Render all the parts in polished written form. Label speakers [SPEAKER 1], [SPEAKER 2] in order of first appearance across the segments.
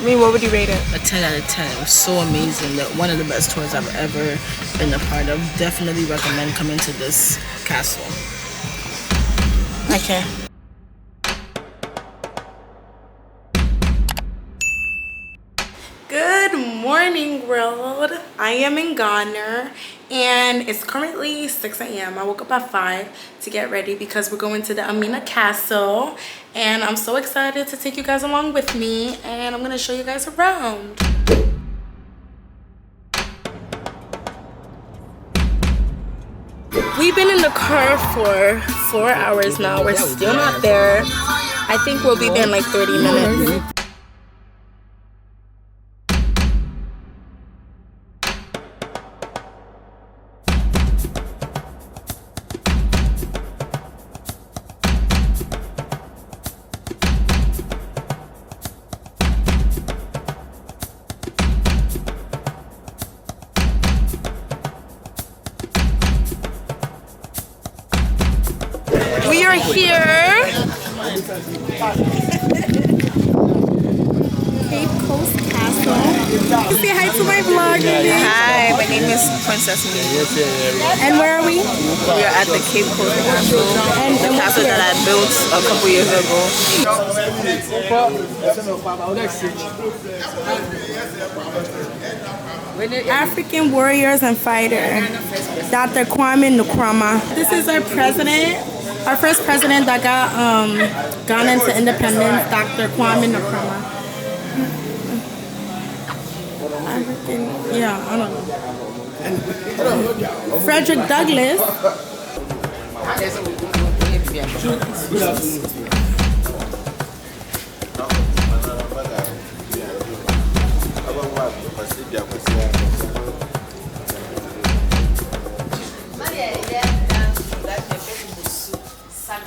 [SPEAKER 1] mean, what would you rate it?
[SPEAKER 2] A 10 out of 10. It was so amazing. One of the best tours I've ever been a part of. Definitely recommend coming to this castle.
[SPEAKER 1] Okay. Good morning, world. I am in Ghana and it's currently 6 a.m. I woke up at 5 to get ready because we're going to the Amina Castle, and I'm so excited to take you guys along with me, and I'm gonna show you guys around. We've been in the car for 4 hours now. We're still not there. I think we'll be there in like 30 minutes. We are here. Cape Coast Castle. Say hi to my vlog.
[SPEAKER 2] Hi, my name is Princess Mia.
[SPEAKER 1] And where are we?
[SPEAKER 2] We are at the Cape Coast Castle, and the castle that I built a couple years ago.
[SPEAKER 1] African warriors and fighter, Dr. Kwame Nkrumah. This is our president, our first president that got Ghana into independence, Dr. Kwame Nkrumah. African, yeah, I don't know. Frederick Douglass.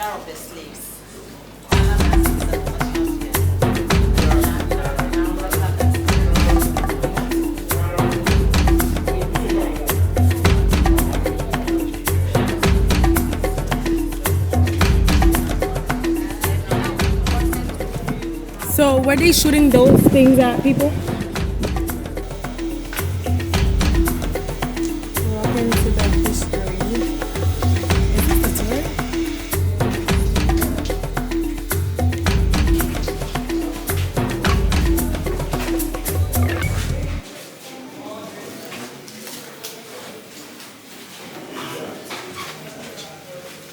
[SPEAKER 2] Of the slaves.
[SPEAKER 1] So were they shooting those things at people? Welcome to the history. Is this the tour?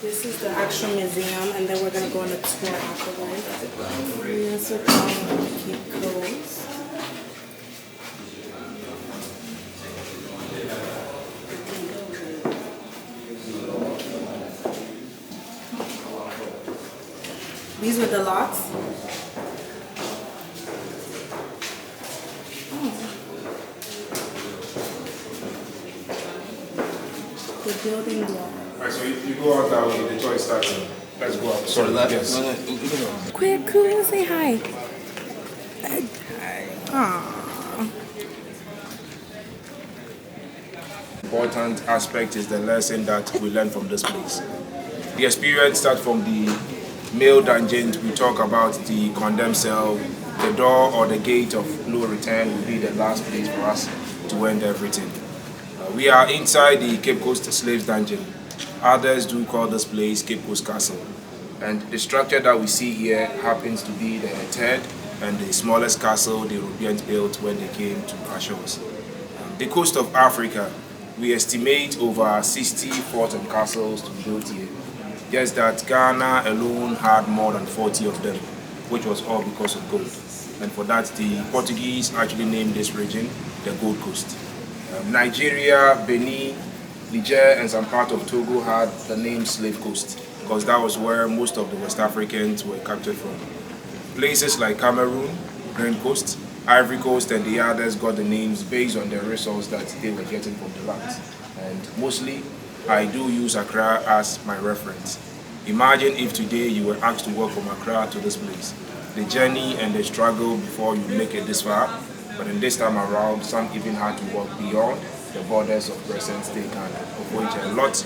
[SPEAKER 1] This is the actual museum, and then we're gonna go on a tour afterwards. We also come Cape Coast. These were the lots. The building block.
[SPEAKER 3] Alright, so you go out that way, the tour is starting. Let's go out. Sorry, yes.
[SPEAKER 1] Quick, cool, say hi. Aww.
[SPEAKER 3] Important aspect is the lesson that we learn from this place. The experience starts from the male dungeons. We talk about the condemned cell. The door or the gate of no return will be the last place for us to end everything. We are inside the Cape Coast Slaves Dungeon. Others do call this place Cape Coast Castle. And the structure that we see here happens to be the third and the smallest castle the Europeans built when they came to our shores. The coast of Africa, we estimate over 60 forts and castles to be built here. Just that Ghana alone had more than 40 of them, which was all because of gold. And for that, the Portuguese actually named this region the Gold Coast. Nigeria, Benin, Niger, and some part of Togo had the name Slave Coast, because that was where most of the West Africans were captured from. Places like Cameroon, Grand Coast, Ivory Coast, and the others got the names based on the resource that they were getting from the land. And mostly, I do use Accra as my reference. Imagine if today you were asked to walk from Accra to this place. The journey and the struggle before you make it this far, but in this time around, some even had to walk beyond the borders of present-day Ghana, of which a lot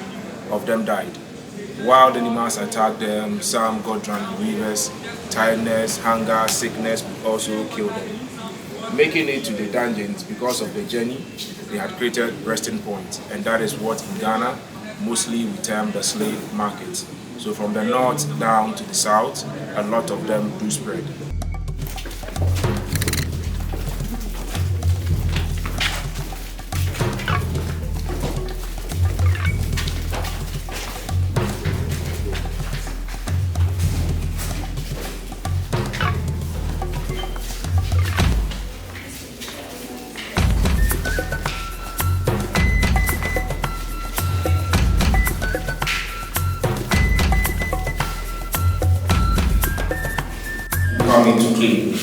[SPEAKER 3] of them died. Wild animals attacked them, some got drowned in rivers, tiredness, hunger, sickness would also kill them. Making it to the dungeons because of the journey, they had created resting points, and that is what in Ghana mostly we term the slave market. So from the north down to the south, a lot of them do spread. Coming to clean,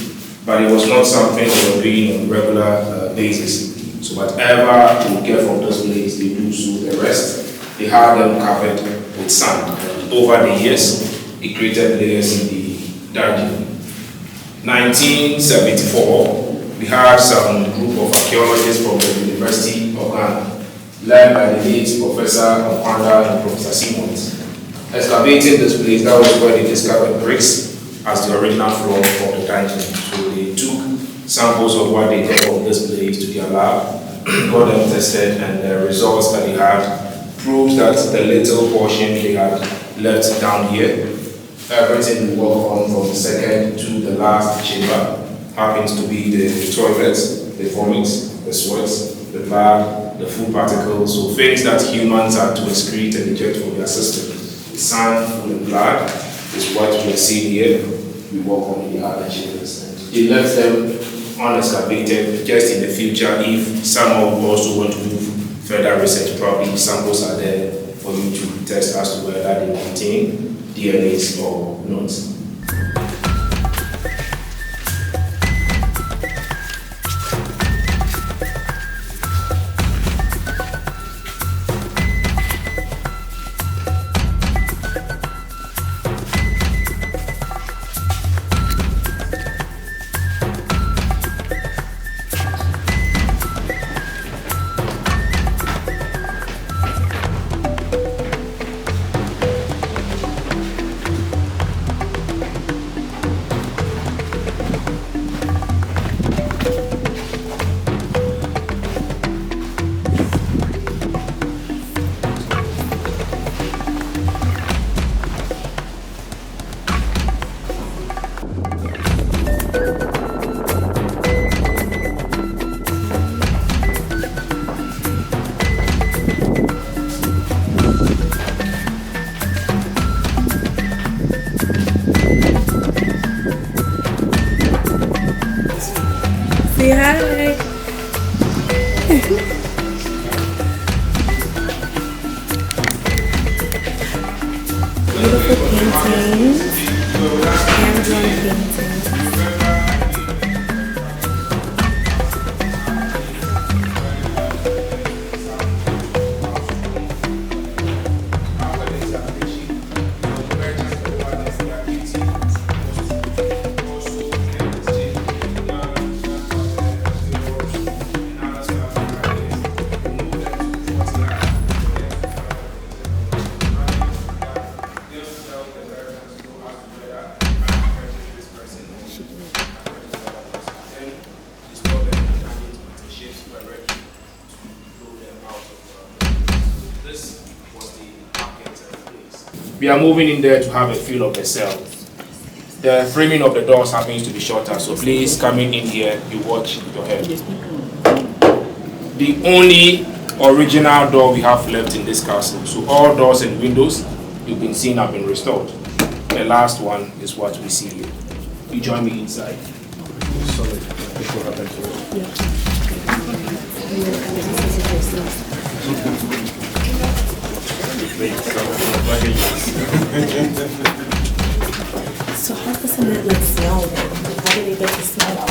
[SPEAKER 3] but it was not something they were doing on a regular basis. So whatever they get from those places, they do so. The rest, they had them covered with sand. And over the years, it created layers in the dungeon. 1974, we had some group of archaeologists from the University of Ghana, led by the late Professor Okwanda and Professor Simmons, excavating this place. That was where they discovered bricks as the original floor of the dungeon. So they took samples of what they got from this place to their lab, got them tested, and the results that they had proved that the little portion they had left down here, everything we work on from the second to the last chamber happens to be the toilets, the vomits, the sweats, the blood, the food particles, so things that humans are to excrete and eject from their system. The sand, food, and blood is what we are seeing here. We work on the other chambers. It left them unexcavated. Just in the future, if someone also want to do further research, probably samples are there for you to test as to whether they contain DNAs or not.
[SPEAKER 1] Say hi. Beautiful paintings, hand-drawn paintings.
[SPEAKER 3] We are moving in there to have a feel of the cell. The framing of the doors happens to be shorter, so please coming in here, you watch your head. The only original door we have left in this castle, so all doors and windows you've been seeing have been restored. The last one is what we see here. You join me inside.
[SPEAKER 1] So how doesn't it like smell then? How do they get the smell out?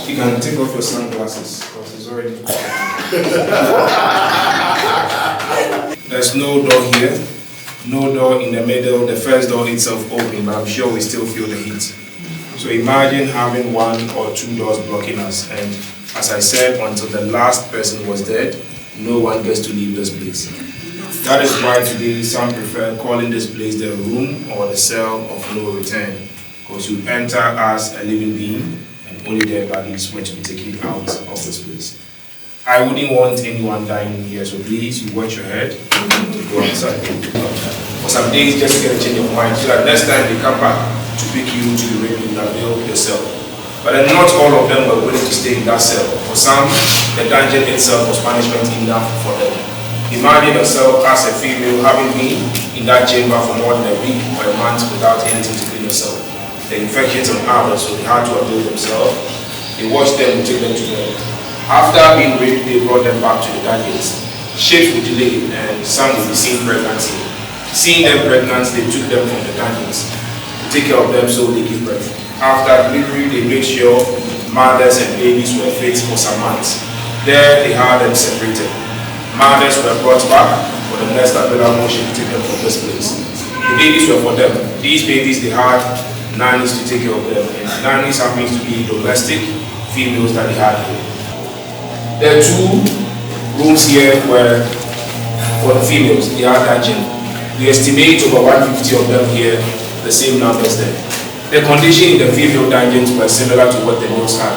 [SPEAKER 3] You can take off your sunglasses because it's already There's no door here, no door in the middle. The first door itself open, but I'm sure we still feel the heat. So imagine having one or two doors blocking us, and as I said, until the last person was dead, no one gets to leave this place. That is why today some prefer calling this place the room or the cell of no return, because you enter as a living being and only their bodies were to be taken out of this place. I wouldn't want anyone dying in here, so please, you watch your head to go outside. For some days, just to get a change of mind, so that next time they come back to pick you to the rape, you can build yourself. But then not all of them were willing to stay in that cell. For some, the dungeon itself was punishment enough for them. Imagine yourself as a female having been in that chamber for more than a week or a month without anything to clean yourself. The infections on others, so they had to avail themselves. They washed them and took them to bed. After being raped, they brought them back to the dungeons. Ships would delay and some would be seen pregnancy. Seeing them pregnant, they took them from the dungeons to take care of them so they give birth. After delivery, they made sure mothers and babies were fit for some months. There, they had them separated. Mothers were brought back for the next available motion to take them from this place. The babies were for them. These babies, they had nannies to take care of them. And nannies happens to be domestic females that they had here. There are two rooms here where for the females, they are dungeon. We estimate over 150 of them here, the same numbers there. The condition in the female dungeons were similar to what the males had.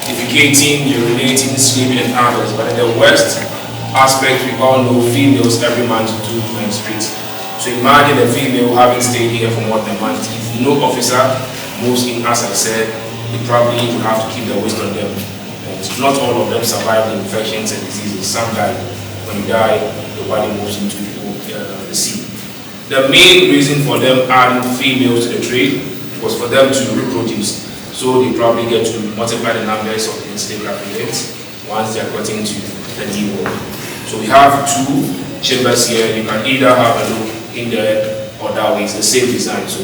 [SPEAKER 3] Defecating, urinating, sleeping and others. But in the West aspect, we all know females every month do menstruate. So imagine a female having stayed here for more than a month. If no officer moves in, as I said, they probably would have to keep their waist on them. Not all of them survive the infections and diseases. Some die. When you die, the body moves into the sea. The main reason for them adding females to the trade was for them to reproduce. So they probably get to multiply the numbers of the enslaved applicants once they are getting to the new world. So we have two chambers here. You can either have a look in there or that way. It's the same design. So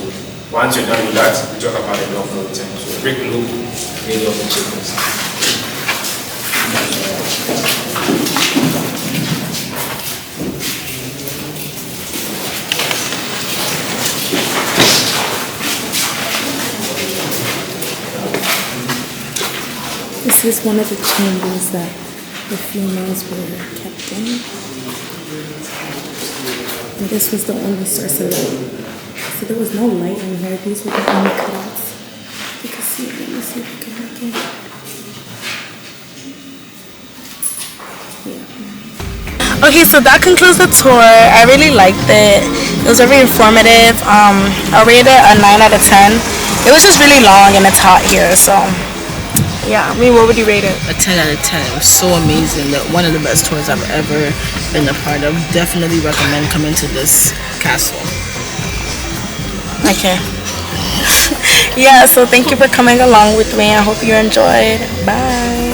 [SPEAKER 3] once you're done with that, we talk about the law of no return. So break a look in any of the chambers.
[SPEAKER 1] This is one of the chambers that the females were kept in. And this was the only source of light. So there was no light in here. These were the only cutouts. You can see it. Let me see if I can make it. Okay, so that concludes the tour. I really liked it. It was very informative. I'll rate it a 9 out of 10. It was just really long and it's hot here, so yeah. I mean, what would you rate it?
[SPEAKER 2] A 10 out of 10. It was so amazing. One of the best tours I've ever been a part of. Definitely recommend coming to this castle.
[SPEAKER 1] Okay. Yeah, so thank you for coming along with me. I hope you enjoyed. Bye.